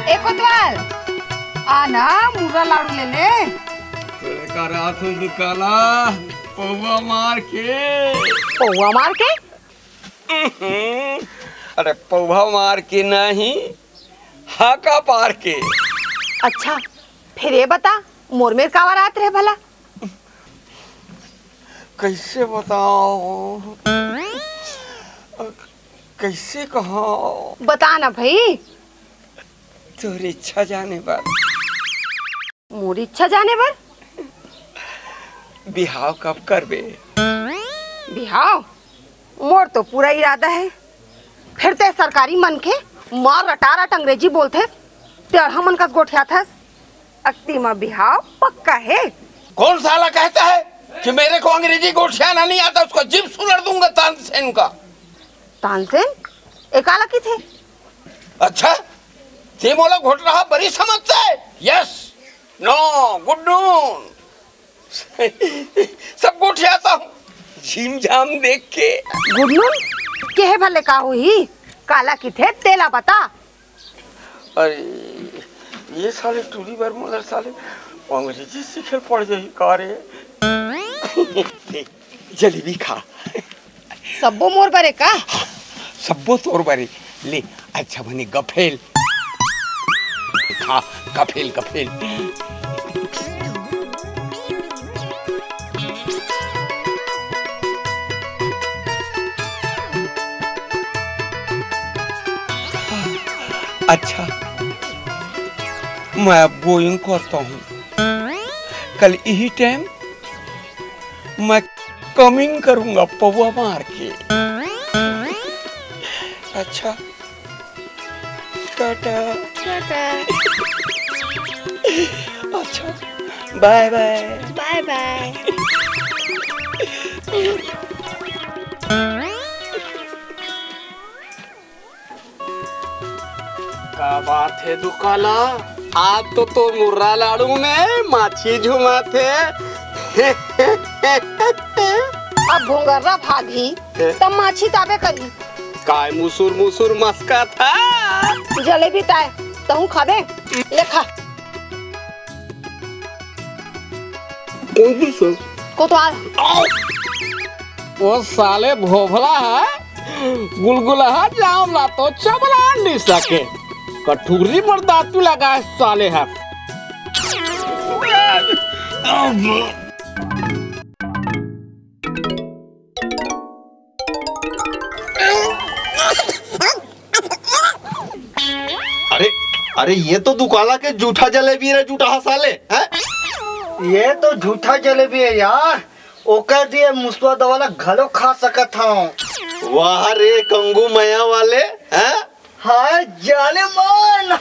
एक कोतवाल आना मुर्गा लाडू ले ले। रात दुकाला पौवा मार के। पौवा मार के? अरे पौवा मार के नहीं, हाका पार के। अच्छा फिर ये बता मोर में कावा रात रहे भला? कैसे बताओ, कैसे कहो? बता ना भाई। तोरी इच्छा जाने पर। मोरी इच्छा जाने पर? बिहाव कब करबे? बिहाव मोर तो पूरा इरादा है। फिर ते सरकारी मन के मार रटारट अंग्रेजी बोलते तेरह मन का गोठिया था। अक्ति में बिहाव पक्का है। कौन साला कहता है कि मेरे को अंग्रेजी गोठियाना नहीं आता? उसको जिप सुलड़ दूंगा तानसेन का। तानसेन एकाला की थे? अच्छा ते मोला घोट रहा बड़ी समझता है। यस नो गुड नून सब गोठियाता हूँ झीम झाम देख के। गुड नून के है भले का हुई? काला की थे तेला बता। अरे ये साले टूरी बार मोला साले अंग्रेजी सीखे पड़ जाई का रे। जलेबी खा। सबो मोर बरे का? सबो तोर बारे ले। अच्छा बनी गफेल खा। गफेल गफेल अच्छा मैं बोइंग करता हूँ। कल यही टाइम मैं कमिंग करूंगा पौवा मार के। अच्छा टाटा टाटा। अच्छा बाय बाय बाय बाय। क्या बात है दुकाला, आज तो मुर्रा लाडू में माछी झुमाते। अब भोंगर्रा भागी तब माछी ताबे करी। काय मुसुर मुसुर मस्का था। जलेबी ताए तहु खाबे ले खा। को तो आ वो साले भोभला है गुलगुला जाम ला तो चबला नहीं सके। कटोरी पर दातू लगा है साले है। अरे ये तो दुकाला के जूठा जलेबी है। जूठा साले हैं? ये तो झूठा जलेबी है यार। ओकर दिए मुसवा दवाला घलो खा सकत हूँ। वाह रे कंगू मया वाले हैं? हाय जाने मन।